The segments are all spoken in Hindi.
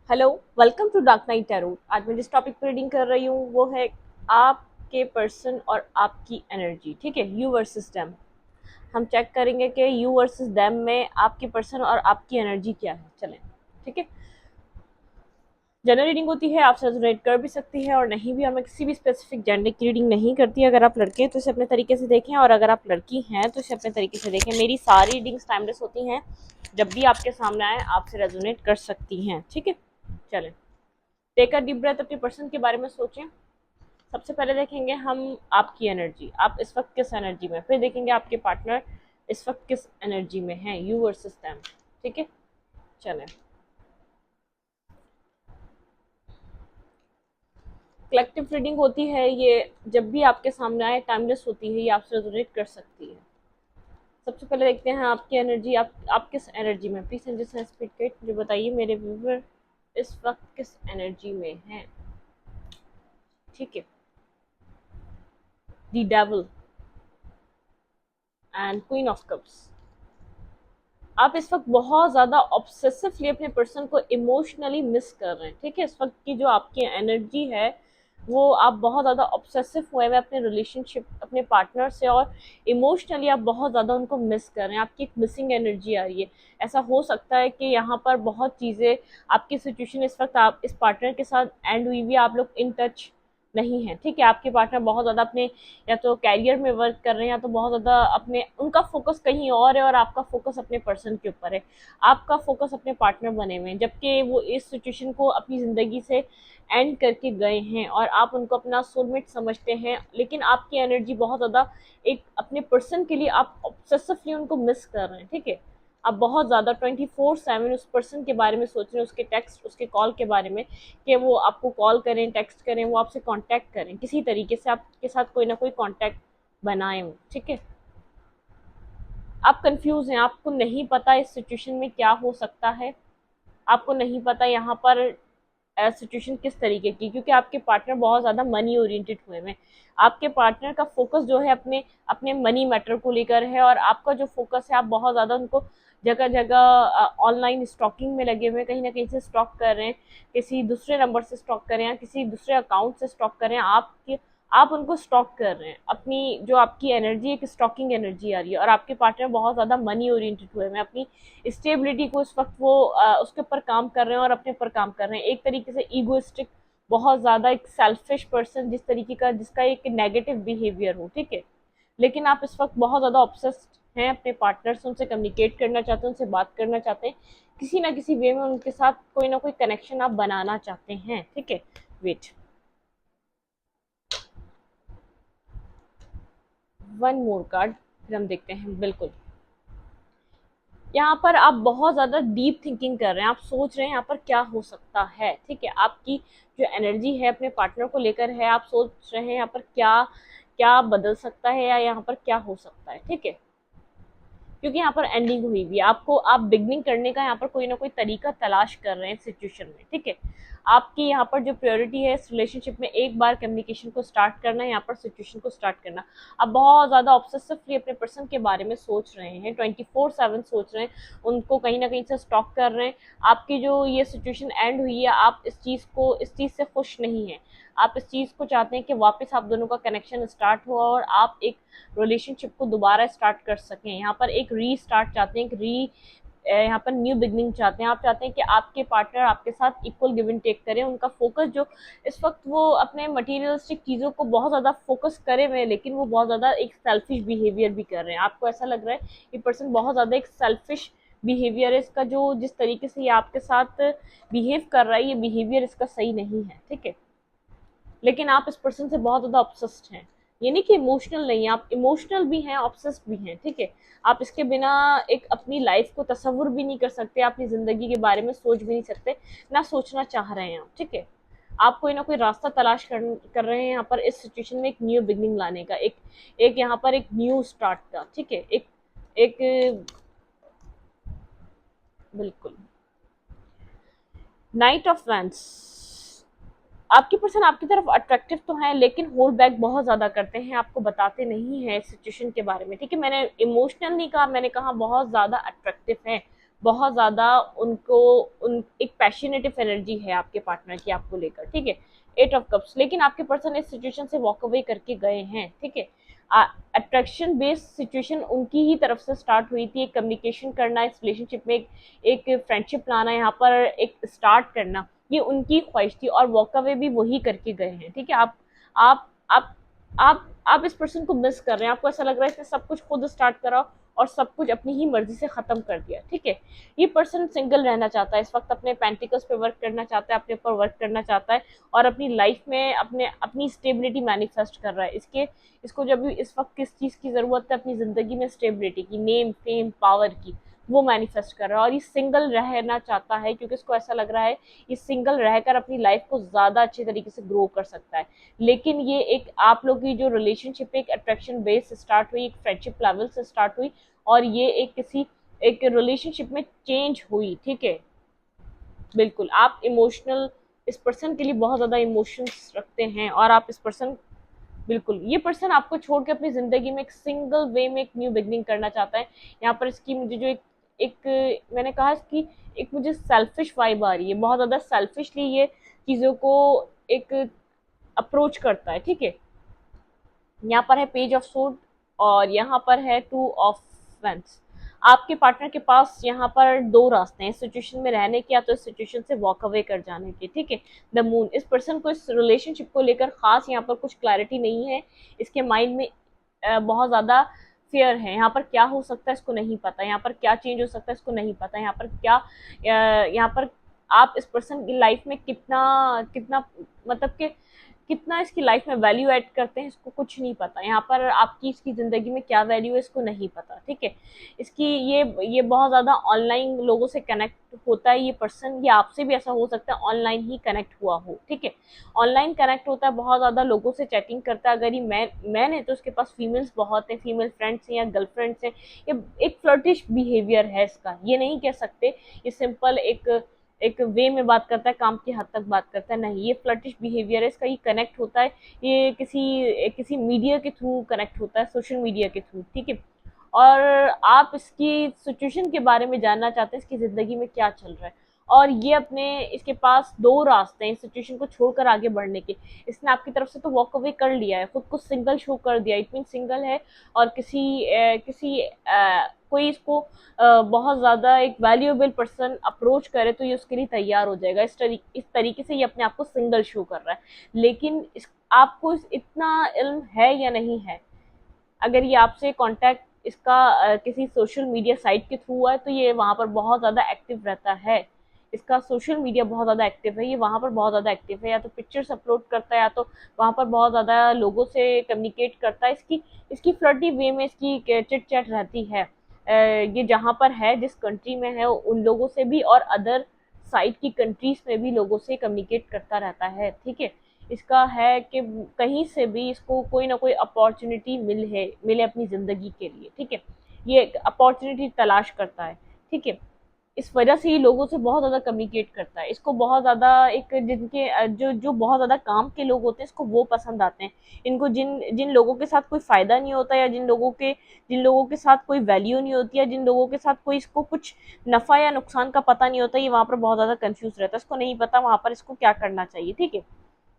Hello, welcome to Dark Night Tarot. आज मैं जिस टॉपिक पर रीडिंग कर रही हूँ वो है आपके पर्सन और आपकी एनर्जी। ठीक है, यू वर्सेस देम। हम चेक करेंगे कि यू वर्सेस देम में आपके पर्सन और आपकी एनर्जी क्या है। चलें, ठीक है। जनरल रीडिंग होती है, आपसे रेजोनेट कर भी सकती है और नहीं भी। और मैं किसी भी स्पेसिफिक जेंडर की रीडिंग नहीं करती। अगर आप लड़के हैं तो इसे अपने तरीके से देखें, और अगर आप लड़की हैं तो इसे अपने तरीके से देखें। मेरी सारी रीडिंग्स टाइमलेस होती हैं, जब भी आपके सामने आए आपसे रेजोनेट कर सकती हैं। ठीक है, चलें। टेक अ डीप ब्रेथ, अपने पर्सन के बारे में सोचें। सबसे पहले देखेंगे हम आपकी एनर्जी, आप इस वक्त किस एनर्जी में। फिर देखेंगे आपके पार्टनर इस वक्त किस एनर्जी में है, यू वर्सेस देम। ठीक है, चलें। कलेक्टिव रीडिंग होती है ये, जब भी आपके सामने आए टाइमलेस होती है, ये आपसे रेजोनेट कर सकती है। सबसे पहले देखते हैं आपकी एनर्जी, आप किस एनर्जी में। Please angels and spirit guide मुझे बताइए मेरे व्यूवर इस वक्त किस एनर्जी में हैं। ठीक है, the devil and queen of cups. आप इस वक्त बहुत ज़्यादा ऑब्सेसिवली अपने पर्सन को इमोशनली मिस कर रहे हैं। ठीक है, इस वक्त की जो आपकी एनर्जी है वो आप बहुत ज़्यादा ऑब्सेसिव हुए हुए अपने रिलेशनशिप, अपने पार्टनर से, और इमोशनली आप बहुत ज़्यादा उनको मिस कर रहे हैं। आपकी एक मिसिंग एनर्जी आ रही है। ऐसा हो सकता है कि यहाँ पर बहुत चीज़ें, आपकी सिचुएशन इस वक्त आप इस पार्टनर के साथ एंड हुई हुई, आप लोग इन टच नहीं है। ठीक है, आपके पार्टनर बहुत ज़्यादा अपने या तो कैरियर में वर्क कर रहे हैं, या तो बहुत ज़्यादा अपने, उनका फोकस कहीं और है और आपका फोकस अपने पर्सन के ऊपर है। आपका फोकस अपने पार्टनर बने हुए हैं, जबकि वो इस सिचुएशन को अपनी ज़िंदगी से एंड करके गए हैं और आप उनको अपना सोलमेट समझते हैं। लेकिन आपकी एनर्जी बहुत ज़्यादा एक अपने पर्सन के लिए आप ऑब्सेसिवली उनको मिस कर रहे हैं। ठीक है, आप बहुत ज़्यादा 24/7 उस पर्सन के बारे में सोच रहे हैं, उसके टेक्स्ट, उसके कॉल के बारे में, कि वो आपको कॉल करें, टेक्स्ट करें, वो आपसे कांटेक्ट करें, किसी तरीके से आपके साथ कोई ना कोई कांटेक्ट बनाए हो। ठीक है, आप कंफ्यूज हैं, आपको नहीं पता इस सिचुएशन में क्या हो सकता है। आपको नहीं पता यहाँ पर सिचुएशन किस तरीके की, क्योंकि आपके पार्टनर बहुत ज़्यादा मनी ओरिएंटेड हुए हैं। आपके पार्टनर का फोकस जो है अपने अपने मनी मैटर को लेकर है, और आपका जो फोकस है, आप बहुत ज़्यादा उनको जगह जगह ऑनलाइन स्टॉकिंग में लगे हुए हैं। कहीं ना कहीं से स्टॉक कर रहे हैं, किसी दूसरे नंबर से स्टॉक कर रहे हैं, किसी दूसरे अकाउंट से स्टॉक कर रहे हैं। आप उनको स्टॉक कर रहे हैं। अपनी जो आपकी एनर्जी, एक स्टॉकिंग एनर्जी आ रही है, और आपके पार्टनर बहुत ज़्यादा मनी ओरिएंटेड हुए हैं। अपनी स्टेबिलिटी को इस वक्त वो उसके ऊपर काम कर रहे हैं और अपने ऊपर काम कर रहे हैं। एक तरीके से ईगोइस्टिक, बहुत ज़्यादा एक सेल्फिश पर्सन, जिस तरीके का, जिसका एक नेगेटिव बिहेवियर हो। ठीक है, लेकिन आप इस वक्त बहुत ज़्यादा ऑब्सेस्ड हैं अपने पार्टनर से, उनसे कम्युनिकेट करना चाहते हैं, उनसे बात करना चाहते हैं, किसी ना किसी वे में उनके साथ कोई ना कोई कनेक्शन आप बनाना चाहते हैं। ठीक है, वेट, वन मोर कार्ड, फिर हम देखते हैं। बिल्कुल, यहाँ पर आप बहुत ज़्यादा डीप थिंकिंग कर रहे हैं, आप सोच रहे हैं यहाँ पर क्या हो सकता है। ठीक है, आपकी जो एनर्जी है अपने पार्टनर को लेकर है, आप सोच रहे हैं यहाँ पर क्या क्या बदल सकता है, या यहाँ पर क्या हो सकता है। ठीक है, क्योंकि यहाँ पर एंडिंग हुई भी, आपको आप बिगनिंग करने का यहाँ पर कोई ना कोई तरीका तलाश कर रहे हैं सिचुएशन में। ठीक है, आपकी यहाँ पर जो प्रायोरिटी है इस रिलेशनशिप में, एक बार कम्युनिकेशन को स्टार्ट करना, यहाँ पर सिचुएशन को स्टार्ट करना। आप बहुत ज़्यादा ऑब्सेसिवली अपने पर्सन के बारे में सोच रहे हैं, 24/7 सोच रहे हैं, उनको कहीं ना कहीं से स्टॉक कर रहे हैं। आपकी जो ये सिचुएशन एंड हुई है, आप इस चीज़ से खुश नहीं हैं। आप इस चीज़ को चाहते हैं कि वापस आप दोनों का कनेक्शन स्टार्ट हो और आप एक रिलेशनशिप को दोबारा स्टार्ट कर सकें। यहाँ पर एक री स्टार्ट चाहते हैं, यहाँ पर न्यू बिगनिंग चाहते हैं। आप चाहते हैं कि आपके पार्टनर आपके साथ इक्वल गिव एंड टेक करें। उनका फोकस जो इस वक्त, वो अपने मटीरियलिस्टिक चीज़ों को बहुत ज़्यादा फोकस करे हुए हैं, लेकिन वो बहुत ज़्यादा एक सेल्फिश बिहेवियर भी कर रहे हैं। आपको ऐसा लग रहा है ये पर्सन बहुत ज़्यादा एक सेल्फिश बिहेवियर है इसका, जो जिस तरीके से ये आपके साथ बिहेव कर रहा है, ये बिहेवियर इसका सही नहीं है। ठीक है, लेकिन आप इस पर्सन से बहुत ज़्यादा ऑब्सेस्ड हैं। ये नहीं कि इमोशनल नहीं है, आप इमोशनल भी हैं, ऑब्सेस्ड भी हैं। ठीक है, आप इसके बिना एक अपनी लाइफ को तसव्वुर भी नहीं कर सकते, अपनी ज़िंदगी के बारे में सोच भी नहीं सकते, ना सोचना चाह रहे हैं आप। ठीक है, आप कोई ना कोई रास्ता तलाश कर रहे हैं यहाँ पर इस सिचुएशन में एक न्यू बिगनिंग लाने का, एक एक यहाँ पर एक न्यू स्टार्ट का। ठीक है, एक एक बिल्कुल, नाइट ऑफ वैंड्स। आपकी पर्सन आपकी तरफ अट्रैक्टिव तो है, लेकिन होल्ड बैक बहुत ज़्यादा करते हैं, आपको बताते नहीं हैं इस सिचुएशन के बारे में। ठीक है, मैंने इमोशनल नहीं कहा, मैंने कहा बहुत ज़्यादा अट्रैक्टिव है, बहुत ज़्यादा उनको उन एक पैशनेटिव एनर्जी है आपके पार्टनर की आपको लेकर, ठीक है। एट ऑफ कप्स, लेकिन आपके पर्सन इस सिचुएशन से वॉक अवे करके गए हैं, ठीक है। अट्रैक्शन बेस्ड सिचुएशन उनकी ही तरफ से स्टार्ट हुई थी, एक कम्युनिकेशन करना इस रिलेशनशिप में, एक फ्रेंडशिप लाना, यहाँ पर एक स्टार्ट करना, ये उनकी ख्वाहिश थी और वॉक अवे भी वही करके गए हैं, ठीक है। आप आप आप इस पर्सन को मिस कर रहे हैं, आपको ऐसा लग रहा है इसने सब कुछ खुद स्टार्ट करा और सब कुछ अपनी ही मर्जी से खत्म कर दिया, ठीक है। ये पर्सन सिंगल रहना चाहता है इस वक्त, अपने पेंटिकल्स पे वर्क करना चाहता है, अपने ऊपर वर्क करना चाहता है और अपनी लाइफ में अपनी स्टेबिलिटी मैनिफेस्ट कर रहा है। इसको जब भी इस वक्त किस चीज़ की ज़रूरत है अपनी ज़िंदगी में, स्टेबिलिटी की, नेम फेम पावर की, वो मैनिफेस्ट कर रहा है। और ये सिंगल रहना चाहता है क्योंकि इसको ऐसा लग रहा है ये सिंगल रहकर अपनी लाइफ को ज़्यादा अच्छे तरीके से ग्रो कर सकता है। लेकिन ये एक आप लोग की जो रिलेशनशिप एक अट्रैक्शन बेस से स्टार्ट हुई, एक फ्रेंडशिप लेवल से स्टार्ट हुई और ये एक रिलेशनशिप में चेंज हुई, ठीक है। बिल्कुल आप इमोशनल इस पर्सन के लिए बहुत ज़्यादा इमोशंस रखते हैं और आप इस पर्सन, बिल्कुल ये पर्सन आपको छोड़ के अपनी ज़िंदगी में एक सिंगल वे में एक न्यू बिगनिंग करना चाहता है। यहाँ पर इसकी मुझे जो एक मैंने कहा इसकी एक मुझे सेल्फिश वाइब आ रही है, बहुत ज़्यादा सेल्फिशली ये चीज़ों को एक अप्रोच करता है, ठीक है। यहाँ पर है पेज ऑफ सोर्ड और यहाँ पर है टू ऑफ वेंस। आपके पार्टनर के पास यहाँ पर दो रास्ते हैं इस सिचुएशन में रहने के, या तो इस सिचुएशन से वॉक अवे कर जाने के, ठीक है। द मून, इस पर्सन को इस रिलेशनशिप को लेकर खास यहाँ पर कुछ क्लैरिटी नहीं है, इसके माइंड में बहुत ज़्यादा फेयर है। यहाँ पर क्या हो सकता है इसको नहीं पता, यहाँ पर क्या चेंज हो सकता है इसको नहीं पता, यहाँ पर क्या यहाँ पर आप इस पर्सन की लाइफ में कितना कितना मतलब कि कितना इसकी लाइफ में वैल्यू ऐड करते हैं इसको कुछ नहीं पता। यहाँ पर आपकी इसकी ज़िंदगी में क्या वैल्यू है इसको नहीं पता, ठीक है। इसकी ये बहुत ज़्यादा ऑनलाइन लोगों से कनेक्ट होता है ये पर्सन, ये आपसे भी ऐसा हो सकता है ऑनलाइन ही कनेक्ट हुआ हो, ठीक है। ऑनलाइन कनेक्ट होता है, बहुत ज़्यादा लोगों से चैटिंग करता है। अगर ये मैन है तो उसके पास फीमेल्स बहुत हैं, फीमेल फ्रेंड्स हैं या गर्लफ्रेंड्स हैं। ये एक फ्लर्टिश बिहेवियर है इसका, ये नहीं कह सकते ये सिंपल एक एक वे में बात करता है, काम की हद तक बात करता है, नहीं, ये फ्लर्टिश बिहेवियर है इसका। ये कनेक्ट होता है, ये किसी मीडिया के थ्रू कनेक्ट होता है, सोशल मीडिया के थ्रू, ठीक है। और आप इसकी सिचुएशन के बारे में जानना चाहते हैं, इसकी ज़िंदगी में क्या चल रहा है। और ये इसके पास दो रास्ते हैं इस सिचुएशन को छोड़कर आगे बढ़ने के। इसने आपकी तरफ से तो वॉक अवे कर लिया है, खुद को सिंगल शो कर दिया, इट मीन सिंगल है और कोई इसको बहुत ज़्यादा एक वैल्यूएबल पर्सन अप्रोच करे तो ये उसके लिए तैयार हो जाएगा। इस तरीके से ये अपने आप को सिंगल शो कर रहा है। लेकिन आपको इतना इल्म है या नहीं है, अगर ये आपसे कांटेक्ट इसका किसी सोशल मीडिया साइट के थ्रू हुआ है तो ये वहाँ पर बहुत ज़्यादा एक्टिव रहता है। इसका सोशल मीडिया बहुत ज़्यादा एक्टिव है, ये वहाँ पर बहुत ज़्यादा एक्टिव है, या तो पिक्चर्स अपलोड करता है या तो वहाँ पर बहुत ज़्यादा लोगों से कम्युनिकेट करता है। इसकी फ्लर्टी वे में इसकी चिट चैट रहती है। ये जहाँ पर है, जिस कंट्री में है, उन लोगों से भी और अदर साइड की कंट्रीज में भी लोगों से कम्युनिकेट करता रहता है, ठीक है। इसका है कि कहीं से भी इसको कोई ना कोई अपॉर्चुनिटी मिले अपनी ज़िंदगी के लिए, ठीक है। ये एक अपॉर्चुनिटी तलाश करता है, ठीक है। इस वजह से ये लोगों से बहुत ज़्यादा कम्युनिकेट करता है। इसको बहुत ज़्यादा एक जिनके जो जो बहुत ज़्यादा काम के लोग होते हैं इसको वो पसंद आते हैं। इनको जिन जिन लोगों के साथ कोई फ़ायदा नहीं होता या जिन लोगों के साथ कोई वैल्यू नहीं होती या जिन लोगों के साथ कोई इसको कुछ नफ़ा या नुकसान का पता नहीं होता, ये वहाँ पर बहुत ज़्यादा कन्फ्यूज़ रहता है। इसको नहीं पता वहाँ पर इसको क्या करना चाहिए, ठीक है।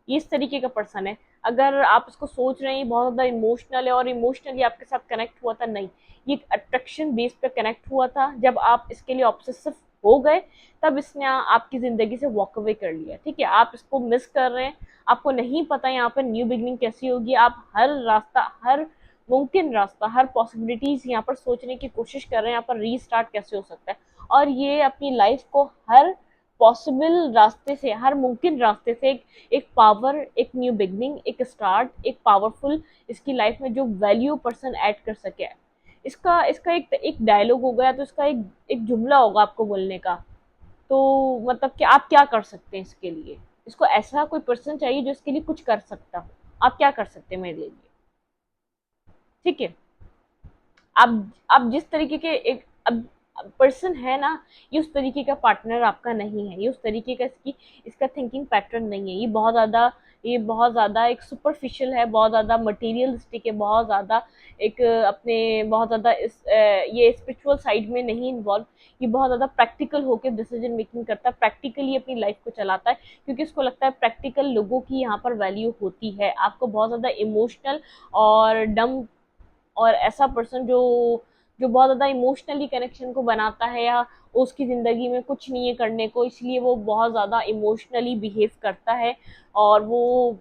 ये इस तरीके का पर्सन है। अगर आप इसको सोच रहे हैं बहुत ज़्यादा इमोशनल है और इमोशनली आपके साथ कनेक्ट हुआ था, नहीं, ये एक अट्रैक्शन बेस पे कनेक्ट हुआ था। जब आप इसके लिए ऑब्सेसिव हो गए तब इसने आपकी ज़िंदगी से वॉक अवे कर लिया, ठीक है। आप इसको मिस कर रहे हैं, आपको नहीं पता यहाँ पर न्यू बिगनिंग कैसी होगी। आप हर मुमकिन रास्ता, हर पॉसिबिलिटीज़ यहाँ पर सोचने की कोशिश कर रहे हैं यहाँ पर रीस्टार्ट कैसे हो सकता है। और ये अपनी लाइफ को हर पॉसिबल रास्ते से, हर मुमकिन रास्ते से एक पावर, एक न्यू बिगनिंग, एक स्टार्ट, एक पावरफुल इसकी लाइफ में जो वैल्यू पर्सन ऐड कर सके। इसका इसका एक डायलॉग होगा, तो इसका एक जुमला होगा आपको बोलने का। तो मतलब कि आप क्या कर सकते हैं इसके लिए, इसको ऐसा कोई पर्सन चाहिए जो इसके लिए कुछ कर सकता हो। आप क्या कर सकते हैं मेरे लिए, ठीक है। आप जिस तरीके के एक अब पर्सन है ना, ये उस तरीके का पार्टनर आपका नहीं है, ये उस तरीके का इसका थिंकिंग पैटर्न नहीं है। ये बहुत ज़्यादा एक सुपरफिशियल है, बहुत ज़्यादा मटेरियलिस्टिक है, बहुत ज़्यादा एक अपने बहुत ज़्यादा ये स्पिरिचुअल साइड में नहीं इन्वॉल्व। ये बहुत ज़्यादा प्रैक्टिकल होकर डिसीजन मेकिंग करता है, प्रैक्टिकली अपनी लाइफ को चलाता है, क्योंकि उसको लगता है प्रैक्टिकल लोगों की यहाँ पर वैल्यू होती है। आपको बहुत ज़्यादा इमोशनल और डम और ऐसा पर्सन जो बहुत ज़्यादा इमोशनली कनेक्शन को बनाता है, या उसकी ज़िंदगी में कुछ नहीं है करने को, इसलिए वो बहुत ज़्यादा इमोशनली बिहेव करता है, और वो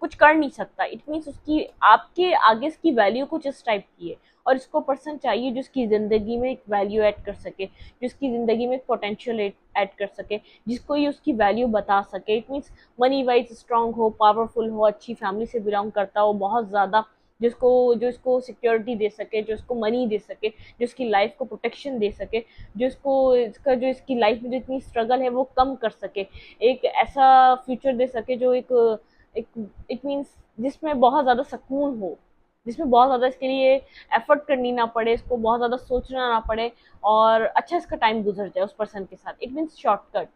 कुछ कर नहीं सकता। इट मीन्स उसकी आपके आगे इसकी वैल्यू कुछ इस टाइप की है, और इसको पर्सन चाहिए जो उसकी ज़िंदगी में एक वैल्यू ऐड कर सके, जो उसकी ज़िंदगी में एक पोटेंशियल ऐड कर सके, जिसको ये उसकी वैल्यू बता सके। It means money wise strong हो, पावरफुल हो, अच्छी फैमिली से बिलोंग करता हो, बहुत ज़्यादा जो इसको सिक्योरिटी दे सके, जो इसको मनी दे सके, जो इसकी लाइफ को प्रोटेक्शन दे सके, जो इसकी लाइफ में जितनी स्ट्रगल है वो कम कर सके, एक ऐसा फ्यूचर दे सके जो एक एक इट मीन्स जिसमें बहुत ज़्यादा सुकून हो, जिसमें बहुत ज़्यादा इसके लिए एफर्ट करनी ना पड़े, इसको बहुत ज़्यादा सोचना ना पड़े, और अच्छा इसका टाइम गुजर जाए उस पर्सन के साथ। इट मीन्स शॉर्टकट,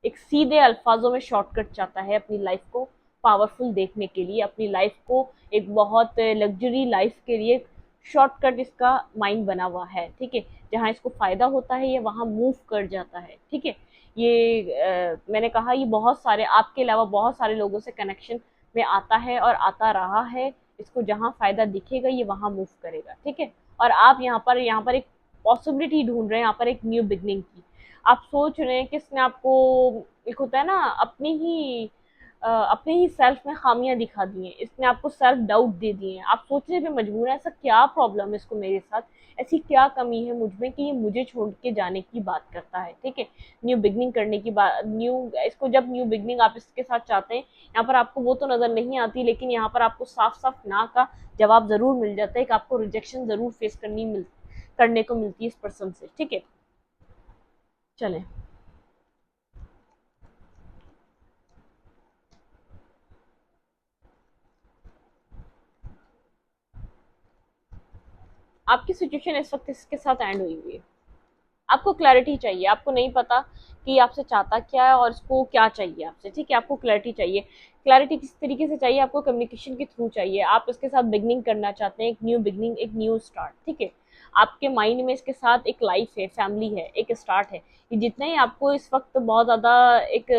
एक सीधे अल्फाजों में शॉर्टकट चाहता है अपनी लाइफ को पावरफुल देखने के लिए, अपनी लाइफ को एक बहुत लग्जरी लाइफ के लिए शॉर्टकट इसका माइंड बना हुआ है, ठीक है। जहाँ इसको फायदा होता है ये वहाँ मूव कर जाता है, ठीक है। मैंने कहा ये बहुत सारे आपके अलावा बहुत सारे लोगों से कनेक्शन में आता है और आता रहा है। इसको जहाँ फायदा दिखेगा ये वहाँ मूव करेगा, ठीक है। और आप यहाँ पर एक पॉसिबिलिटी ढूंढ रहे हैं, यहाँ पर एक न्यू बिगनिंग की आप सोच रहे हैं कि इसने आपको, एक होता है ना, अपने ही सेल्फ में खामियां दिखा दी हैं, इसने आपको सेल्फ डाउट दे दिए हैं, आप सोचने पे मजबूर हैं ऐसा क्या प्रॉब्लम है इसको मेरे साथ, ऐसी क्या कमी है मुझ में कि ये मुझे छोड़ के जाने की बात करता है, ठीक है। न्यू बिगनिंग करने की बात, जब न्यू बिगनिंग आप इसके साथ चाहते हैं, यहाँ पर आपको वो तो नजर नहीं आती, लेकिन यहाँ पर आपको साफ साफ ना का जवाब जरूर मिल जाता है कि आपको रिजेक्शन जरूर फेस करने को मिलती है इस पर्सन से, ठीक है। चलें, आपकी सिचुएशन इस वक्त इसके साथ एंड हुई हुई है, आपको क्लैरिटी चाहिए, आपको नहीं पता कि आपसे चाहता क्या है और इसको क्या चाहिए आपसे, ठीक है। आपको क्लैरिटी चाहिए, क्लैरिटी किस तरीके से चाहिए, आपको कम्युनिकेशन के थ्रू चाहिए। आप इसके साथ बिगनिंग करना चाहते हैं, एक न्यू बिगनिंग, एक न्यू स्टार्ट, ठीक है। आपके माइंड में इसके साथ एक लाइफ है, फैमिली है, एक स्टार्ट है। ये जितना ही आपको इस वक्त बहुत ज़्यादा एक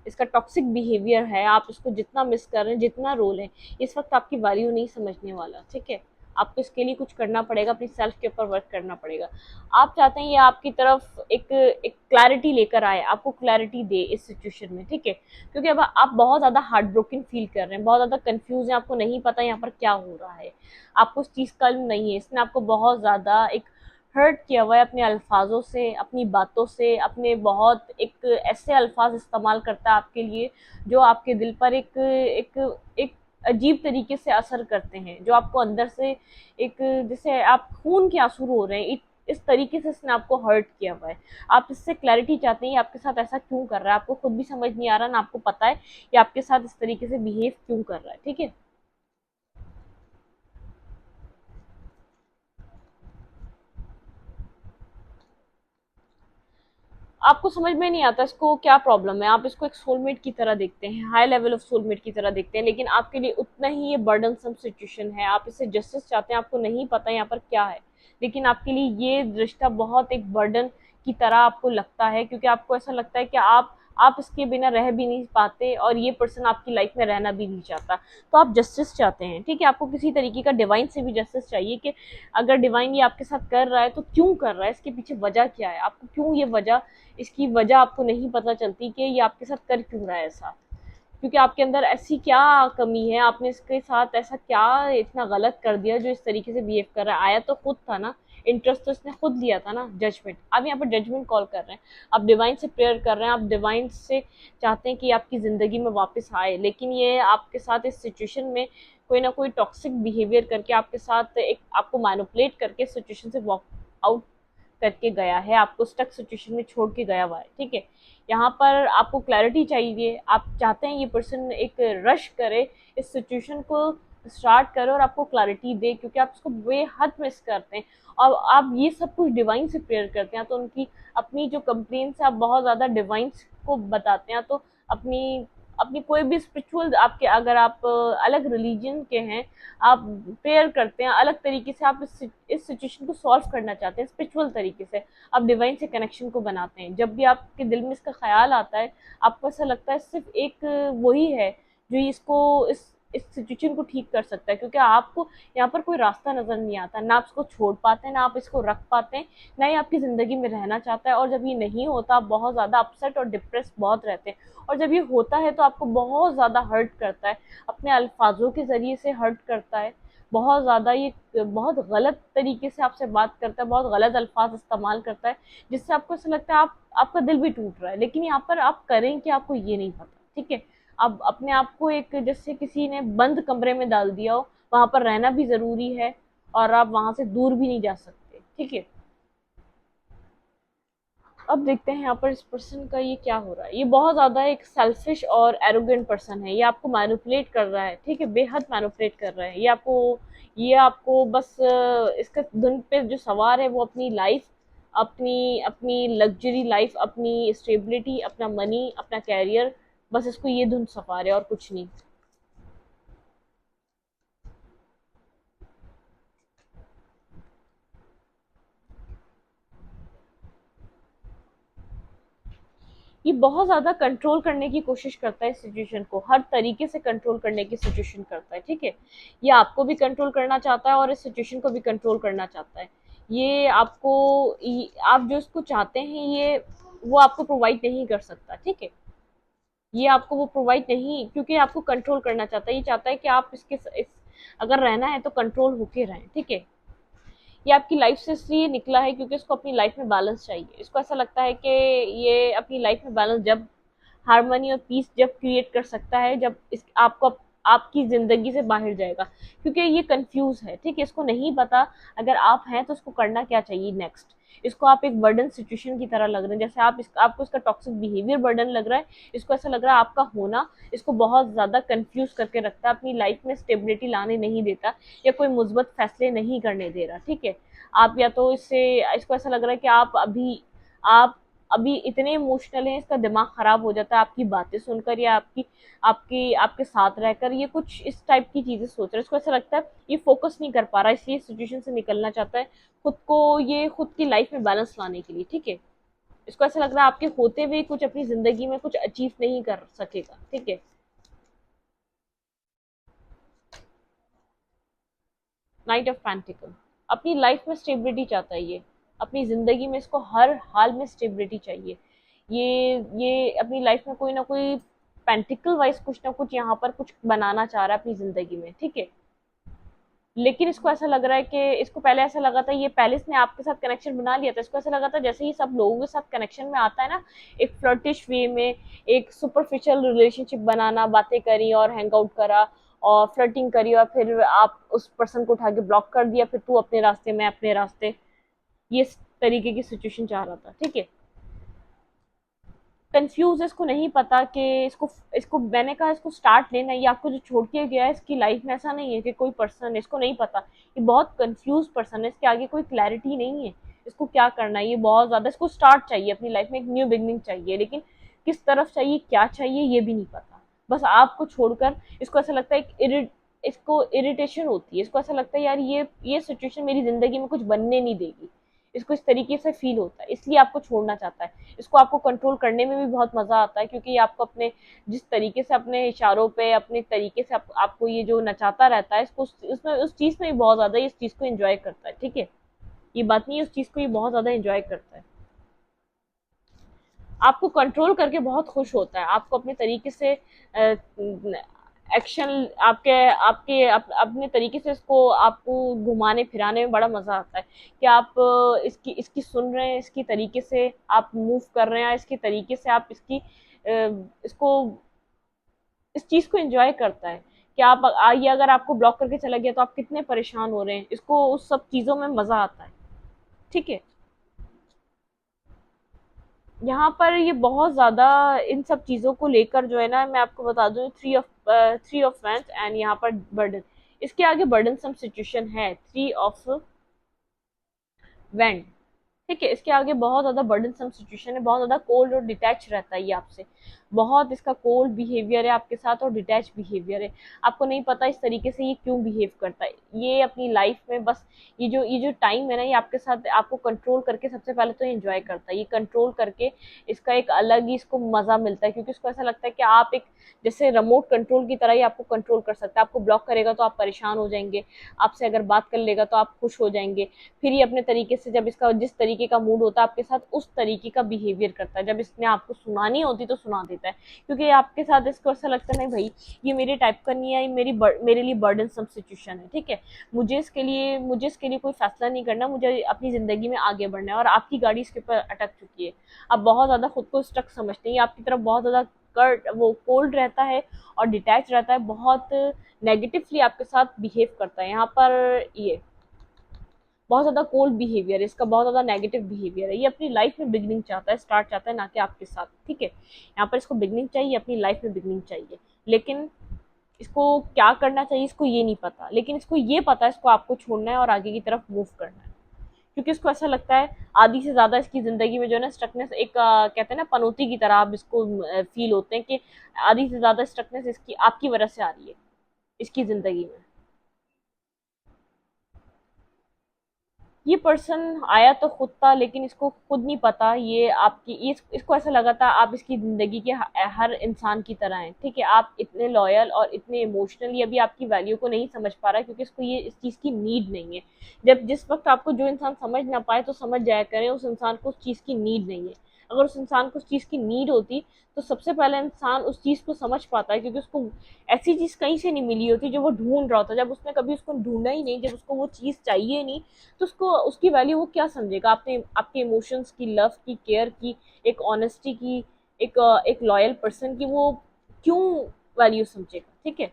इसका टॉक्सिक बिहेवियर है, आप इसको जितना मिस कर रहे हैं, जितना रोल है, इस वक्त आपकी वैल्यू नहीं समझने वाला, ठीक है। आपको इसके लिए कुछ करना पड़ेगा, अपनी सेल्फ के ऊपर वर्क करना पड़ेगा। आप चाहते हैं ये आपकी तरफ एक क्लैरिटी लेकर आए, आपको क्लैरिटी दे इस सिचुएशन में, ठीक है। क्योंकि अब आप बहुत ज़्यादा हार्ट ब्रोकन फील कर रहे हैं, बहुत ज़्यादा कंफ्यूज हैं, आपको नहीं पता यहाँ पर क्या हो रहा है, आपको उस चीज़ का इल्म नहीं है। इसने आपको बहुत ज़्यादा एक हर्ट किया हुआ है अपने अल्फाजों से, अपनी बातों से, अपने बहुत एक ऐसे अल्फाज इस्तेमाल करता है आपके लिए जो आपके दिल पर एक एक एक अजीब तरीके से असर करते हैं, जो आपको अंदर से एक, जैसे आप खून के आंसू रो रहे हैं, इस तरीके से इसने आपको हर्ट किया हुआ है। आप इससे क्लैरिटी चाहते हैं ये आपके साथ ऐसा क्यों कर रहा है, आपको खुद भी समझ नहीं आ रहा ना आपको पता है कि आपके साथ इस तरीके से बिहेव क्यों कर रहा है, ठीक है। आपको समझ में नहीं आता इसको क्या प्रॉब्लम है, आप इसको एक सोलमेट की तरह देखते हैं, हाई लेवल ऑफ सोलमेट की तरह देखते हैं, लेकिन आपके लिए उतना ही ये बर्डनसम सिचुएशन है। आप इससे जस्टिस चाहते हैं, आपको नहीं पता यहाँ पर क्या है, लेकिन आपके लिए ये रिश्ता बहुत एक बर्डन की तरह आपको लगता है, क्योंकि आपको ऐसा लगता है कि आप इसके बिना रह भी नहीं पाते, और ये पर्सन आपकी लाइफ में रहना भी नहीं चाहता। तो आप जस्टिस चाहते हैं, ठीक है। आपको किसी तरीके का डिवाइन से भी जस्टिस चाहिए कि अगर डिवाइन ये आपके साथ कर रहा है तो क्यों कर रहा है, इसके पीछे वजह क्या है, आपको क्यों ये वजह, इसकी वजह आपको नहीं पता चलती कि ये आपके साथ कर क्यों रहा है ऐसा, क्योंकि आपके अंदर ऐसी क्या कमी है, आपने इसके साथ ऐसा क्या इतना गलत कर दिया जो इस तरीके से बिहेव कर रहा है। आया तो खुद था ना, इंटरेस्ट तो इसने खुद लिया था ना, जजमेंट। आप यहाँ पर जजमेंट कॉल कर रहे हैं, आप डिवाइन से प्रेयर कर रहे हैं, आप डिवाइन से चाहते हैं कि आपकी ज़िंदगी में वापस आए, लेकिन ये आपके साथ इस सिचुएशन में कोई ना कोई टॉक्सिक बिहेवियर करके आपके साथ एक आपको मैनिपुलेट करके सिचुएशन से वॉक आउट करके गया है, आपको स्टक सिचुएशन में छोड़ के गया हुआ है, ठीक है। यहाँ पर आपको क्लैरिटी चाहिए, आप चाहते हैं ये पर्सन एक रश करे, इस सिचुएशन को स्टार्ट करे और आपको क्लैरिटी दे, क्योंकि आप उसको बेहद मिस करते हैं और आप ये सब कुछ डिवाइन से प्रेयर करते हैं। तो उनकी अपनी जो कंप्लेंट्स है आप बहुत ज़्यादा डिवाइन को बताते हैं। तो अपनी अपनी कोई भी स्पिरिचुअल आपके, अगर आप अलग रिलीजन के हैं, आप प्रेयर करते हैं अलग तरीके से, आप इस सिचुएशन को सॉल्व करना चाहते हैं स्पिरिचुअल तरीके से, आप डिवाइन से कनेक्शन को बनाते हैं। जब भी आपके दिल में इसका ख्याल आता है, आपको ऐसा लगता है सिर्फ एक वही है जो इसको इस सिचुएशन को ठीक कर सकता है, क्योंकि आपको यहाँ पर कोई रास्ता नजर नहीं आता, ना आप इसको छोड़ पाते हैं, ना आप इसको रख पाते हैं, ना ही आपकी ज़िंदगी में रहना चाहता है। और जब ये नहीं होता आप बहुत ज़्यादा अपसेट और डिप्रेस बहुत रहते हैं, और जब ये होता है तो आपको बहुत ज़्यादा हर्ट करता है, अपने अल्फाजों के ज़रिए से हर्ट करता है बहुत ज़्यादा। ये बहुत गलत तरीके से आपसे बात करता है, बहुत गलत अल्फाज इस्तेमाल करता है, जिससे आपको ऐसा लगता है आप आपका दिल भी टूट रहा है, लेकिन यहाँ पर आप करें कि आपको ये नहीं पता। ठीक है, अब अपने आप को एक, जैसे किसी ने बंद कमरे में डाल दिया हो, वहां पर रहना भी जरूरी है और आप वहां से दूर भी नहीं जा सकते। ठीक है, अब देखते हैं यहाँ पर इस पर्सन का ये क्या हो रहा है। ये बहुत ज्यादा एक सेल्फिश और एरोगेंट पर्सन है, ये आपको मैनिपुलेट कर रहा है। ठीक है, बेहद मैनिपुलेट कर रहा है ये आपको बस इसका धुन पे जो सवार है वो अपनी लाइफ, अपनी अपनी लग्जरी लाइफ, अपनी स्टेबिलिटी, अपना मनी, अपना कैरियर, बस इसको ये धुन सवार है और कुछ नहीं। ये बहुत ज़्यादा कंट्रोल करने की कोशिश करता है सिचुएशन को, हर तरीके से कंट्रोल करने की सिचुएशन करता है। ठीक है, ये आपको भी कंट्रोल करना चाहता है और इस सिचुएशन को भी कंट्रोल करना चाहता है। ये आपको आप जो इसको चाहते हैं ये वो आपको प्रोवाइड नहीं कर सकता। ठीक है, ये आपको वो प्रोवाइड नहीं, क्योंकि आपको कंट्रोल करना चाहता है। ये चाहता है कि आप अगर रहना है तो कंट्रोल होके रहें। ठीक है, ये आपकी लाइफ से इसलिए निकला है क्योंकि इसको अपनी लाइफ में बैलेंस चाहिए। इसको ऐसा लगता है कि ये अपनी लाइफ में बैलेंस, जब हार्मनी और पीस जब क्रिएट कर सकता है, जब इस आपको आपकी जिंदगी से बाहर जाएगा, क्योंकि ये कंफ्यूज है। ठीक है, इसको नहीं पता अगर आप हैं तो इसको करना क्या चाहिए नेक्स्ट। इसको आप एक बर्डन सिचुएशन की तरह लग रहे हैं, जैसे आपको इसका टॉक्सिक बिहेवियर बर्डन लग रहा है। इसको ऐसा लग रहा है आपका होना इसको बहुत ज्यादा कंफ्यूज करके रखता है, अपनी लाइफ में स्टेबिलिटी लाने नहीं देता, या कोई मुस्बत फैसले नहीं करने दे रहा। ठीक है, आप या तो इससे इसको ऐसा लग रहा है कि आप अभी इतने इमोशनल हैं, इसका दिमाग खराब हो जाता है आपकी बातें सुनकर, या आपकी आपकी आपके साथ रहकर ये कुछ इस टाइप की चीजें सोच रहा है। इसको ऐसा लगता है ये फोकस नहीं कर पा रहा, इसलिए सिचुएशन से निकलना चाहता है, खुद की लाइफ में बैलेंस लाने के लिए। ठीक है, इसको ऐसा लग रहा है आपके होते हुए कुछ अपनी जिंदगी में कुछ अचीव नहीं कर सकेगा। ठीक है, नाइट ऑफ पेंटिकल, अपनी लाइफ में स्टेबिलिटी चाहता है ये, अपनी ज़िंदगी में इसको हर हाल में स्टेबिलिटी चाहिए। ये अपनी लाइफ में कोई ना कोई पेंटिकल वाइज कुछ ना कुछ यहाँ पर कुछ बनाना चाह रहा है अपनी ज़िंदगी में। ठीक है, लेकिन इसको ऐसा लग रहा है कि इसको पहले ऐसा लगा था, ये पहले इसने आपके साथ कनेक्शन बना लिया था, इसको ऐसा लगा था जैसे ही सब लोगों के साथ कनेक्शन में आता है ना, एक फ्लर्टिश वे में, एक सुपरफिशियल रिलेशनशिप बनाना, बातें करी और हैंग आउट करा और फ्लर्टिंग करी, और फिर आप उस पर्सन को उठा के ब्लॉक कर दिया, फिर तू अपने रास्ते मैं अपने रास्ते, ये तरीके की सिचुएशन चाह रहा था। ठीक है, कंफ्यूज है, इसको नहीं पता कि इसको इसको मैंने कहा इसको स्टार्ट लेना है, ये आपको जो छोड़ के गया है इसकी लाइफ में ऐसा नहीं है कि कोई पर्सन है, इसको नहीं पता, ये बहुत कंफ्यूज पर्सन है, इसके आगे कोई क्लैरिटी नहीं है इसको क्या करना है। ये बहुत ज्यादा इसको स्टार्ट चाहिए अपनी लाइफ में, एक न्यू बिगनिंग चाहिए, लेकिन किस तरफ चाहिए क्या चाहिए ये भी नहीं पता। बस आपको छोड़कर इसको ऐसा लगता है इसको इरिटेशन होती है, इसको ऐसा लगता है यार ये सिचुएशन मेरी जिंदगी में कुछ बनने नहीं देगी, इसको इस तरीके से फील होता है, इसलिए आपको छोड़ना चाहता है। इसको आपको कंट्रोल करने में भी बहुत मजा आता है, क्योंकि ये आपको अपने जिस तरीके से अपने इशारों पे अपने तरीके से आपको ये जो नचाता रहता है, इसको उसमें उस चीज में भी बहुत ज्यादा इस चीज को एंजॉय करता है। ठीक है, ये बात नहीं है, उस चीज को ये बहुत ज्यादा एंजॉय करता है, आपको कंट्रोल करके बहुत खुश होता है, आपको अपने तरीके से एक्शन आपके आपके अपने तरीके से इसको आपको घुमाने फिराने में बड़ा मजा आता है, कि आप इसकी इसकी सुन रहे हैं, इसकी तरीके से आप मूव कर रहे हैं, इसके तरीके से आप इसको इस चीज को एंजॉय करता है, कि आप ये अगर आपको ब्लॉक करके चला गया तो आप कितने परेशान हो रहे हैं, इसको उस सब चीजों में मजा आता है। ठीक है, यहाँ पर ये बहुत ज़्यादा इन सब चीज़ों को लेकर जो है ना, मैं आपको बता दूँ, थ्री ऑफ वैंड्स एंड यहाँ पर बर्डन, इसके आगे बर्डनसम सिचुएशन है 3 ऑफ वेंट। ठीक है, इसके आगे बहुत ज्यादा बर्डनसम सिचुएशन है, बहुत ज्यादा कोल्ड और डिटैच रहता है ये आपसे, बहुत इसका कोल्ड बिहेवियर है आपके साथ और डिटैच बिहेवियर है। आपको नहीं पता इस तरीके से ये क्यों बिहेव करता है। ये अपनी लाइफ में बस ये जो टाइम है ना, ये आपके साथ आपको कंट्रोल करके सबसे पहले तो एंजॉय करता है। ये कंट्रोल करके इसका एक अलग ही इसको मजा मिलता है, क्योंकि उसको ऐसा लगता है कि आप एक जैसे रिमोट कंट्रोल की तरह ही आपको कंट्रोल कर सकता है। आपको ब्लॉक करेगा तो आप परेशान हो जाएंगे, आपसे अगर बात कर लेगा तो आप खुश हो जाएंगे। फिर ये अपने तरीके से, जब इसका जिस तरीके का मूड होता है आपके साथ, उस तरीके का बिहेवियर करता है। जब इसने आपको सुनानी होती तो सुना देता है, क्योंकि आपके साथ इसको ऐसा लगता है नहीं भाई ये मेरे टाइप का नहीं है, ये मेरे लिए बर्डन सम सिचुएशन है। ठीक है, मुझे इसके लिए कोई फैसला नहीं करना, मुझे अपनी जिंदगी में आगे बढ़ना है। और आपकी गाड़ी इसके ऊपर अटक चुकी है, आप बहुत ज्यादा खुद को स्टक समझते हैं, ये आपकी तरफ बहुत ज्यादा कर्ट वो कोल्ड रहता है और डिटैच रहता है, बहुत नेगेटिवली आपके साथ बिहेव करता है। यहाँ पर ये बहुत ज्यादा कोल्ड बिहेवियर है इसका, बहुत ज्यादा नेगेटिव बिहेवियर है। ये अपनी लाइफ में बिगनिंग चाहता है, स्टार्ट चाहता है, ना कि आपके साथ। ठीक है, यहाँ पर इसको बिगनिंग चाहिए, अपनी लाइफ में बिगनिंग चाहिए, लेकिन इसको क्या करना चाहिए इसको ये नहीं पता। लेकिन इसको ये पता है इसको आपको छोड़ना है और आगे की तरफ मूव करना है, क्योंकि इसको ऐसा लगता है आधी से ज्यादा इसकी जिंदगी में जो है ना स्ट्रकनेस, एक कहते हैं ना पनौती की तरह आप इसको फील होते हैं कि आधी से ज्यादा स्ट्रकनेस इसकी आपकी वजह से आ रही है इसकी जिंदगी में। ये पर्सन आया तो खुद था, लेकिन इसको खुद नहीं पता ये आपकी इसको ऐसा लगा था आप इसकी जिंदगी के हर इंसान की तरह हैं। ठीक है, आप इतने लॉयल और इतने इमोशनली अभी आपकी वैल्यू को नहीं समझ पा रहा है, क्योंकि इसको ये इस चीज़ की नीड नहीं है। जब जिस वक्त आपको जो इंसान समझ ना पाए तो समझ जाया करें उस इंसान को उस चीज़ की नीड नहीं है। अगर उस इंसान को उस चीज़ की नीड होती तो सबसे पहले इंसान उस चीज़ को समझ पाता है, क्योंकि उसको ऐसी चीज़ कहीं से नहीं मिली होती जो वो ढूंढ रहा होता। जब उसने कभी उसको ढूंढा ही नहीं, जब उसको वो चीज़ चाहिए नहीं, तो उसको उसकी वैल्यू वो क्या समझेगा? आपने आपके इमोशंस की, लव की, केयर की, एक ऑनेस्टी की, एक लॉयल पर्सन की वो क्यों वैल्यू समझेगा? ठीक है,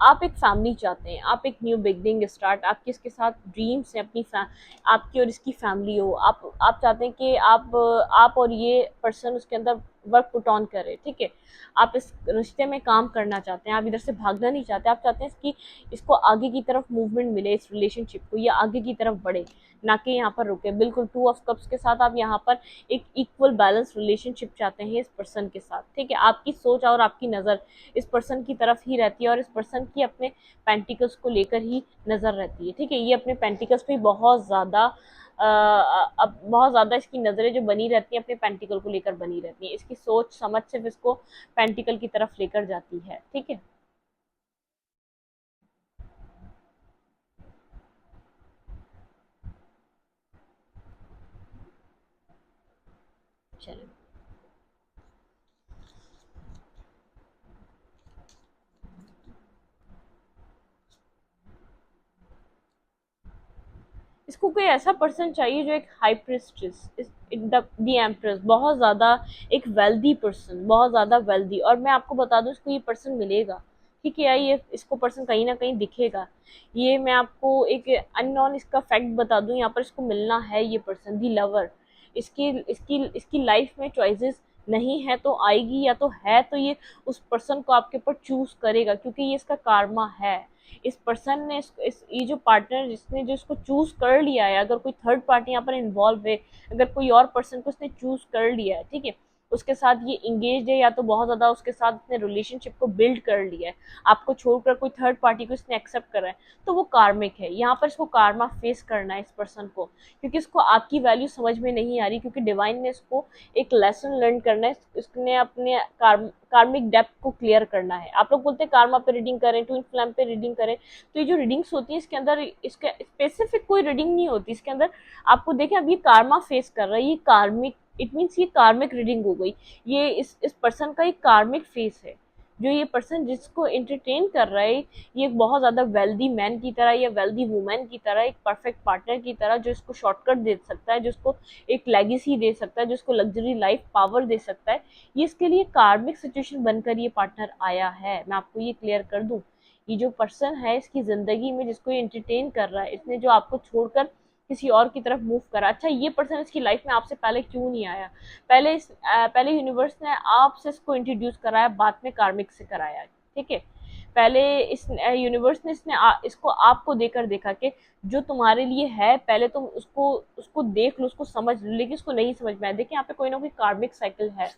आप एक फैमिली चाहते हैं, आप एक न्यू बिगनिंग स्टार्ट, आपके इसके साथ ड्रीम्स हैं, आपकी और इसकी फैमिली हो। आप चाहते हैं कि आप और ये पर्सन उसके अंदर वर्क पुट ऑन करे। ठीक है, आप इस रिश्ते में काम करना चाहते हैं, आप इधर से भागना नहीं चाहते, आप चाहते हैं इसको आगे की तरफ मूवमेंट मिले, इस रिलेशनशिप को ये आगे की तरफ बढ़े, ना कि यहाँ पर रुके। बिल्कुल 2 ऑफ कप्स के साथ आप यहाँ पर एक इक्वल बैलेंस रिलेशनशिप चाहते हैं इस पर्सन के साथ। ठीक है, आपकी सोच और आपकी नज़र इस पर्सन की तरफ ही रहती है, और इस पर्सन की अपने पेंटिकल्स को लेकर ही नज़र रहती है। ठीक है, ये अपने पेंटिकल्स पे बहुत ज़्यादा अब बहुत ज़्यादा इसकी नज़रें जो बनी रहती हैं अपने पेंटिकल को लेकर बनी रहती हैं। इसकी सोच समझ सिर्फ इसको पेंटिकल की तरफ लेकर जाती है। ठीक है, चलिए। इसको कोई ऐसा पर्सन चाहिए जो एक हाई प्रिस्टेस, द एम्प्रेस, बहुत ज़्यादा एक वेल्दी पर्सन, बहुत ज़्यादा वेल्दी। और मैं आपको बता दूं इसको ये पर्सन मिलेगा। ठीक है, ये इसको पर्सन कहीं ना कहीं दिखेगा। ये मैं आपको एक अननोन इसका फैक्ट बता दूं, यहाँ पर इसको मिलना है ये पर्सन, दी लवर। इसकी लाइफ में चॉइसेस नहीं है तो आएगी, या तो है तो ये उस पर्सन को आपके ऊपर चूज करेगा, क्योंकि ये इसका कार्मा है। इस पर्सन ने ये जो पार्टनर जिसने जो इसको चूज कर लिया है, अगर कोई थर्ड पार्टी यहाँ पर इन्वॉल्व है, अगर कोई और पर्सन को उसने चूज कर लिया है, ठीक है, उसके साथ ये इंगेज है, या तो बहुत ज्यादा उसके साथ उसने रिलेशनशिप को बिल्ड कर लिया है, आपको छोड़कर कोई थर्ड पार्टी को इसने एक्सेप्ट करा है, तो वो कार्मिक है। यहाँ पर इसको कार्मा फेस करना है इस पर्सन को, क्योंकि इसको आपकी वैल्यू समझ में नहीं आ रही, क्योंकि डिवाइन ने इसको एक लेसन लर्न करना है, इसने अपने कार्मिक डेप्थ को क्लियर करना है। आप लोग बोलते हैं कार्मा पे रीडिंग करें, ट्विन फ्लैम पे रीडिंग करें, तो ये जो रीडिंग्स होती है इसके अंदर इसके स्पेसिफिक कोई रीडिंग नहीं होती इसके अंदर। आपको देखें अब ये कार्मा फेस कर रहा है, ये कार्मिक, इट मीन्स ये कार्मिक रीडिंग हो गई। ये इस पर्सन का एक कार्मिक फेस है। जो ये पर्सन जिसको एंटरटेन कर रहा है, ये एक बहुत ज्यादा वेल्दी मैन की तरह या वेल्दी वुमेन की तरह, एक परफेक्ट पार्टनर की तरह, जो इसको शॉर्टकट दे सकता है, जो इसको एक लेगेसी दे सकता है, जो इसको लग्जरी लाइफ पावर दे सकता है, ये इसके लिए कार्मिक सिचुएशन बनकर ये पार्टनर आया है। मैं आपको ये क्लियर कर दूं, ये जो पर्सन है इसकी जिंदगी में जिसको ये एंटरटेन कर रहा है, इसने जो आपको छोड़कर किसी और की तरफ मूव करा। अच्छा, ये पर्सन इसकी लाइफ में आपसे पहले क्यों नहीं आया? पहले यूनिवर्स ने आपसे इसको इंट्रोड्यूस कराया, बाद में कार्मिक से कराया, ठीक है। पहले इस यूनिवर्स ने इसको आपको देकर देखा कि जो तुम्हारे लिए है, पहले तुम उसको उसको देख लो, उसको समझ लो, लेकिन उसको नहीं समझ में आया। देखिए, यहाँ पे कोई ना कोई कार्मिक साइकिल है,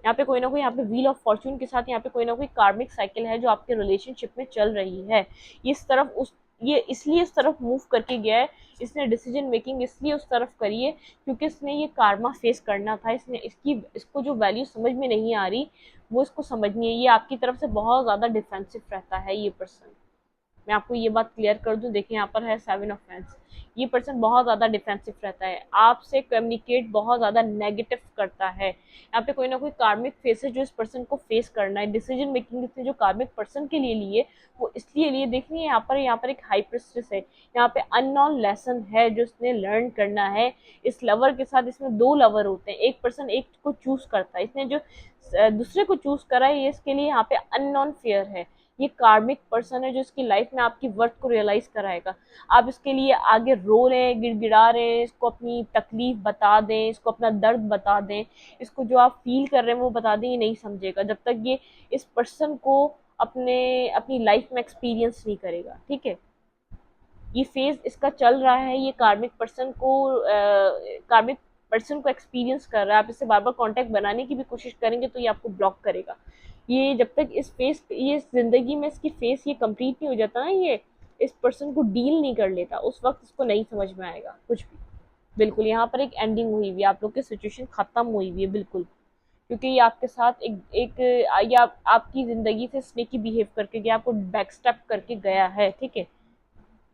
यहाँ पे कोई ना कोई, यहाँ पे व्हील ऑफ फॉर्च्यून के साथ यहाँ पे कोई ना कोई कार्मिक साइकिल है जो आपके रिलेशनशिप में चल रही है। इस तरफ उस ये इसलिए इस तरफ मूव करके गया है, इसने डिसीजन मेकिंग इसलिए उस तरफ करी है क्योंकि इसने ये कार्मा फेस करना था। इसको जो वैल्यू समझ में नहीं आ रही वो इसको समझनी है। ये आपकी तरफ से बहुत ज़्यादा डिफेंसिव रहता है ये पर्सन। मैं आपको ये बात क्लियर कर दूं, देखिए यहाँ पर है 7 ऑफ पेंस। ये पर्सन बहुत ज़्यादा डिफेंसिव रहता है, आपसे कम्युनिकेट बहुत ज़्यादा नेगेटिव करता है। यहाँ पे कोई ना कोई कार्मिक फेस है जो इस पर्सन को फेस करना है। डिसीजन मेकिंग इसने जो कार्मिक पर्सन के लिए लिए वो इसलिए लिए, देखिए यहाँ पर एक हाई प्रिस्टेस है, यहाँ पे अननोन लेसन है जो इसने लर्न करना है। इस लवर के साथ, इसमें 2 लवर होते हैं, एक पर्सन एक को चूज करता है, इसने जो दूसरे को चूज करा है ये इसके लिए यहाँ पे अननोन फेयर है। ये कार्मिक पर्सन है जो इसकी लाइफ में आपकी वर्थ को रियलाइज कराएगा। आप इसके लिए आगे रो रहे हैं, गिड़गिड़ा रहे हैं, इसको अपनी तकलीफ बता दें, इसको अपना दर्द बता दें, इसको जो आप फील कर रहे हैं वो बता दें, ये नहीं समझेगा जब तक ये इस पर्सन को अपनी लाइफ में एक्सपीरियंस नहीं करेगा, ठीक है। ये फेज इसका चल रहा है, ये कार्मिक पर्सन को एक्सपीरियंस कर रहा है। आप इससे बार बार कांटेक्ट बनाने की भी कोशिश करेंगे तो ये आपको ब्लॉक करेगा। ये जब तक ये जिंदगी में इसकी फेस ये कंप्लीट नहीं हो जाता ना, ये इस पर्सन को डील नहीं कर लेता, उस वक्त इसको नहीं समझ में आएगा कुछ भी। बिल्कुल, यहाँ पर एक एंडिंग हुई हुई है, आप लोग की सिचुएशन खत्म हुई हुई है बिल्कुल। क्योंकि ये आपके साथ आपकी जिंदगी से स्नेकी बिहेव करके गया, आपको बैकस्टेप करके गया है, ठीक है।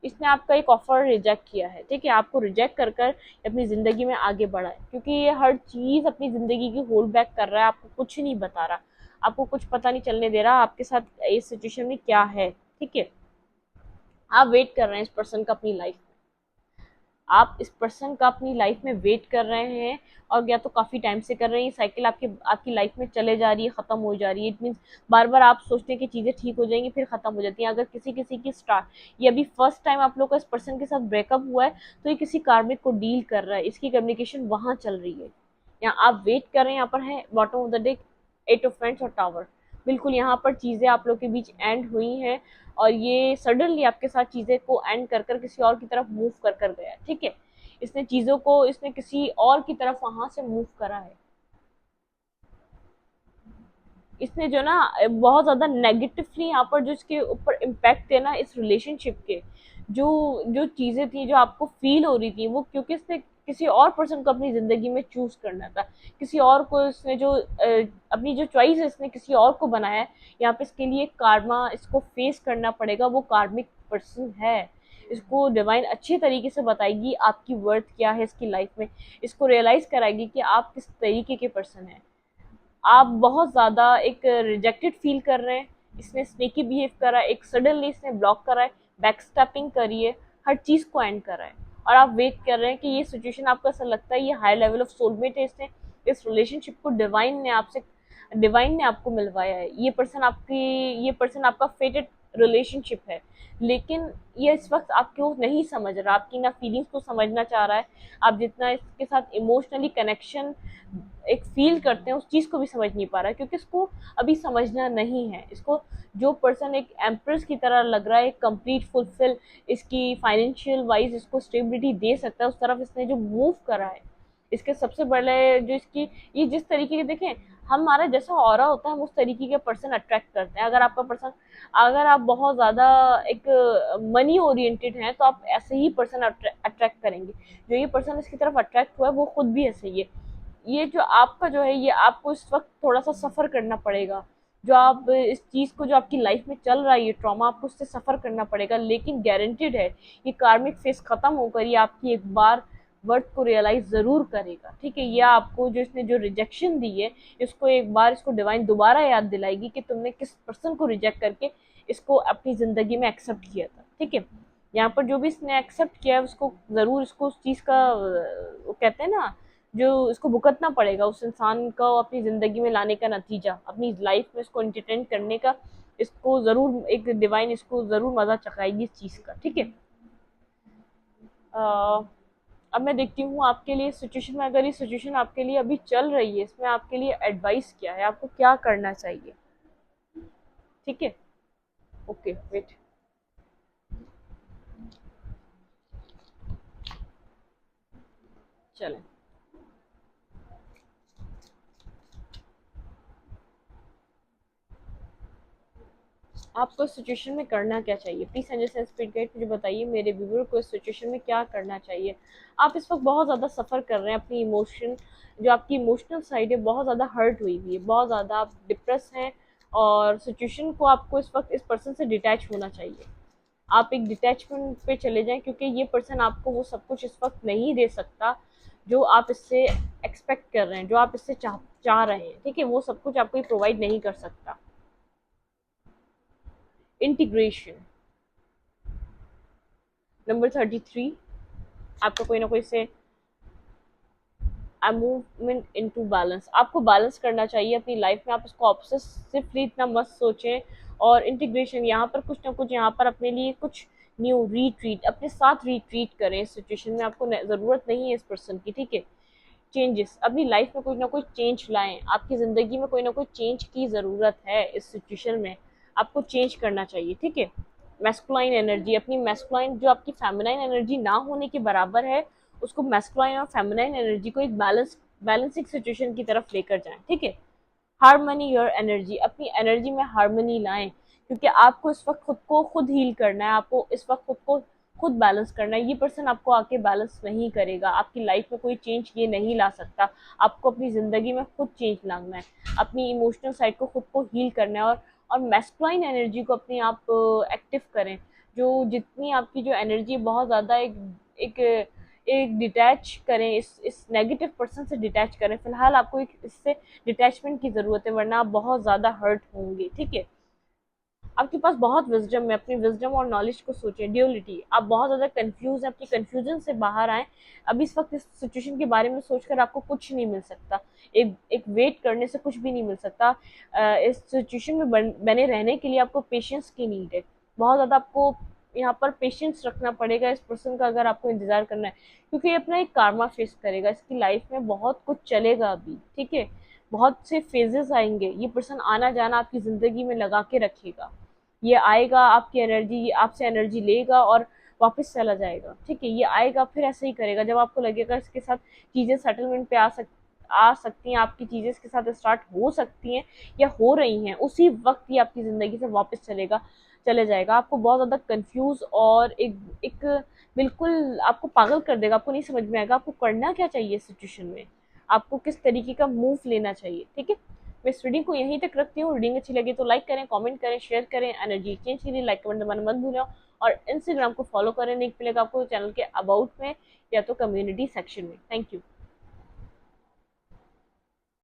इसने आपका एक ऑफर रिजेक्ट किया है, ठीक है, आपको रिजेक्ट कर कर अपनी ज़िंदगी में आगे बढ़ा है, क्योंकि ये हर चीज़ अपनी ज़िंदगी की होल्ड बैक कर रहा है, आपको कुछ नहीं बता रहा, आपको कुछ पता नहीं चलने दे रहा आपके साथ इस सिचुएशन में क्या है, ठीक है। आप वेट कर रहे हैं इस पर्सन का अपनी लाइफ, आप इस पर्सन का अपनी लाइफ में वेट कर रहे हैं, और या तो काफ़ी टाइम से कर रहे हैं। ये साइकिल आपकी लाइफ में चले जा रही है, ख़त्म हो जा रही है। इट मीन्स बार बार आप सोचते हैं कि चीज़ें ठीक हो जाएंगी, फिर ख़त्म हो जाती हैं। अगर किसी किसी की स्टार्ट, ये अभी फर्स्ट टाइम आप लोग का इस पर्सन के साथ ब्रेकअप हुआ है तो ये किसी कार्मिक को डील कर रहा है, इसकी कम्युनिकेशन वहाँ चल रही है। यहाँ आप वेट कर रहे हैं, यहाँ पर है bottom of the deck 8 of paints और टावर। बिल्कुल यहाँ पर चीज़ें आप लोग के बीच एंड हुई हैं, और ये सडनली आपके साथ चीज़ें को एंड कर कर किसी और की तरफ मूव कर कर गया, ठीक है। इसने किसी और की तरफ वहां से मूव करा है। इसने जो ना बहुत ज्यादा नेगेटिवली यहाँ पर जो इसके ऊपर इम्पैक्ट है ना इस रिलेशनशिप के, जो जो चीजें थी जो आपको फील हो रही थी, वो क्योंकि इसने किसी और पर्सन को अपनी जिंदगी में चूज करना था, किसी और को इसने जो अपनी जो चॉइस है इसने किसी और को बनाया है। यहाँ पे इसके लिए कार्मा इसको फेस करना पड़ेगा, वो कार्मिक पर्सन है। इसको डिवाइन अच्छे तरीके से बताएगी आपकी वर्थ क्या है इसकी लाइफ में, इसको रियलाइज कराएगी कि आप किस तरीके के पर्सन हैं। आप बहुत ज़्यादा एक रिजेक्टेड फील कर रहे हैं, इसने स्नेकी बिहेव करा है, एक सडनली इसने ब्लॉक करा है, बैकस्टेपिंग करी है, हर चीज़ को एंड करा है, और आप वेट कर रहे हैं कि ये सिचुएशन आपको ऐसा लगता है ये हाई लेवल ऑफ सोलमेट है। इसने इस रिलेशनशिप को डिवाइन ने आपको मिलवाया है। ये पर्सन आपका फेटेड रिलेशनशिप है, लेकिन ये इस वक्त आपको नहीं समझ रहा, आपकी ना फीलिंग्स को समझना चाह रहा है। आप जितना इसके साथ इमोशनली कनेक्शन एक फील करते हैं उस चीज़ को भी समझ नहीं पा रहा है, क्योंकि इसको अभी समझना नहीं है। इसको जो पर्सन एक एम्प्रेस की तरह लग रहा है, कंप्लीट फुलफिल इसकी फाइनेंशियल वाइज इसको स्टेबिलिटी दे सकता है, उस तरफ इसने जो मूव करा है, इसके सबसे बड़े जो इसकी ये जिस तरीके के देखें, हमारा जैसा ऑरा होता है हम उस तरीके के पर्सन अट्रैक्ट करते हैं। अगर आप बहुत ज़्यादा एक मनी ओरिएंटेड हैं तो आप ऐसे ही पर्सन अट्रैक्ट करेंगे। जो ये पर्सन इसकी तरफ अट्रैक्ट हुआ है वो खुद भी ऐसे ही है। ये जो आपका जो है, ये आपको इस वक्त थोड़ा सा सफ़र करना पड़ेगा। जो आप इस चीज़ को जो आपकी लाइफ में चल रहा है ये ट्रॉमा, आपको उससे सफ़र करना पड़ेगा, लेकिन गारंटीड है ये कार्मिक फेस ख़त्म होकर ये आपकी एक बार वर्थ को रियलाइज ज़रूर करेगा, ठीक है। या आपको जो इसने जो रिजेक्शन दी है, इसको एक बार इसको डिवाइन दोबारा याद दिलाएगी कि तुमने किस पर्सन को रिजेक्ट करके इसको अपनी ज़िंदगी में एक्सेप्ट किया था, ठीक है। यहाँ पर जो भी इसने एक्सेप्ट किया है उसको ज़रूर, इसको उस चीज़ का वो कहते हैं ना, जो इसको भुगतना पड़ेगा, उस इंसान को अपनी ज़िंदगी में लाने का नतीजा, अपनी लाइफ में इसको एंटरटेन करने का, इसको ज़रूर एक डिवाइन इसको ज़रूर मज़ा चखाएगी इस चीज़ का, ठीक है। अब मैं देखती हूँ आपके लिए सिचुएशन में, अगर ये सिचुएशन आपके लिए अभी चल रही है, इसमें आपके लिए एडवाइस क्या है, आपको क्या करना चाहिए। ठीक है, ओके वेट। चलें, आपको इस सिचुएशन में करना क्या चाहिए, please Sanjay sense speed guide मुझे बताइए, मेरे व्यूअर को इस सिचुएशन में क्या करना चाहिए। आप इस वक्त बहुत ज़्यादा सफ़र कर रहे हैं, अपनी इमोशन, जो आपकी इमोशनल साइड है बहुत ज़्यादा हर्ट हुई हुई है, बहुत ज़्यादा आप डिप्रेस हैं, और सिचुएशन को आपको इस वक्त इस पर्सन से डिटैच होना चाहिए। आप एक डिटैचमेंट पे चले जाएं, क्योंकि ये पर्सन आपको वो सब कुछ इस वक्त नहीं दे सकता जो आप इससे एक्सपेक्ट कर रहे हैं, जो आप इससे चाह रहे हैं। ठीक है, वो सब कुछ आपको प्रोवाइड नहीं कर सकता। इंटीग्रेशन नंबर 33, आपको कोई ना कोई से मूवमेंट इनटू बैलेंस, आपको बैलेंस करना चाहिए अपनी लाइफ में। आप इसको ऑब्सेसिवली इतना मत सोचें। और इंटीग्रेशन, यहाँ पर कुछ ना कुछ, यहाँ पर अपने लिए कुछ न्यू रीट्रीट, अपने साथ रीट्रीट करें इस सिचुएशन में। आपको ज़रूरत नहीं है इस पर्सन की। ठीक है, चेंजेस, अपनी लाइफ में कुछ ना कुछ चेंज लाएं, आपकी ज़िंदगी में कोई ना कोई चेंज की ज़रूरत है इस सिचुएशन में, आपको चेंज करना चाहिए। ठीक है, मैस्कुलाइन एनर्जी, अपनी मैस्कुलाइन जो आपकी फेमिनाइन एनर्जी ना होने के बराबर है, उसको मैस्कुलाइन और फेमिनाइन एनर्जी को एक बैलेंसिंग सिचुएशन की तरफ लेकर जाएं। ठीक है, हारमोनी योर एनर्जी, अपनी एनर्जी में हारमोनी लाएं, क्योंकि आपको इस वक्त खुद को खुद हील करना है, आपको इस वक्त खुद को खुद बैलेंस करना है। ये पर्सन आपको आके बैलेंस नहीं करेगा, आपकी लाइफ में कोई चेंज ये नहीं ला सकता। आपको अपनी ज़िंदगी में खुद चेंज लाना है, अपनी इमोशनल साइड को खुद को हील करना है, और मैस्कुलाइन एनर्जी को अपने आप एक्टिव करें। जो जितनी आपकी जो एनर्जी बहुत ज़्यादा एक एक डिटैच करें, इस नेगेटिव पर्सन से डिटैच करें। फिलहाल आपको एक इससे डिटैचमेंट की ज़रूरत है, वरना आप बहुत ज़्यादा हर्ट होंगे। ठीक है, आपके पास बहुत विजडम है, अपनी विजडम और नॉलेज को सोचें। ड्यूलिटी, आप बहुत ज़्यादा कंफ्यूज हैं, अपनी कंफ्यूजन से बाहर आएँ। अभी इस वक्त इस सिचुएशन के बारे में सोचकर आपको कुछ नहीं मिल सकता, एक एक वेट करने से कुछ भी नहीं मिल सकता। इस सिचुएशन में बने रहने के लिए आपको पेशेंस की नीड है, बहुत ज़्यादा आपको यहाँ पर पेशेंस रखना पड़ेगा इस पर्सन का, अगर आपको इंतज़ार करना है, क्योंकि ये अपना एक कार्मा फेस करेगा, इसकी लाइफ में बहुत कुछ चलेगा अभी। ठीक है, बहुत से फेजेस आएंगे, ये पर्सन आना जाना आपकी ज़िंदगी में लगा के रखेगा। ये आएगा, आपकी एनर्जी, आपसे एनर्जी लेगा और वापस चला जाएगा। ठीक है, ये आएगा फिर ऐसे ही करेगा, जब आपको लगेगा इसके साथ चीज़ें सेटलमेंट पे आ सकती हैं, आपकी चीज़ें इसके साथ स्टार्ट हो सकती हैं या हो रही हैं, उसी वक्त ये आपकी ज़िंदगी से वापस चले जाएगा। आपको बहुत ज़्यादा कंफ्यूज और एक बिल्कुल आपको पागल कर देगा, आपको नहीं समझ में आएगा आपको करना क्या चाहिए इस सिचुएशन में, आपको किस तरीके का मूव लेना चाहिए। ठीक है, मैं इस रीडिंग को यहीं तक रखती हूँ। रीडिंग अच्छी लगी तो लाइक करें, कमेंट करें, शेयर करें, एनर्जी चेंज के लिए लाइक कमेंट दबाना मत भूलें, और इंस्टाग्राम को फॉलो करें, लिंक मिलेगा आपको चैनल के अबाउट में या तो कम्युनिटी सेक्शन में। Thank you.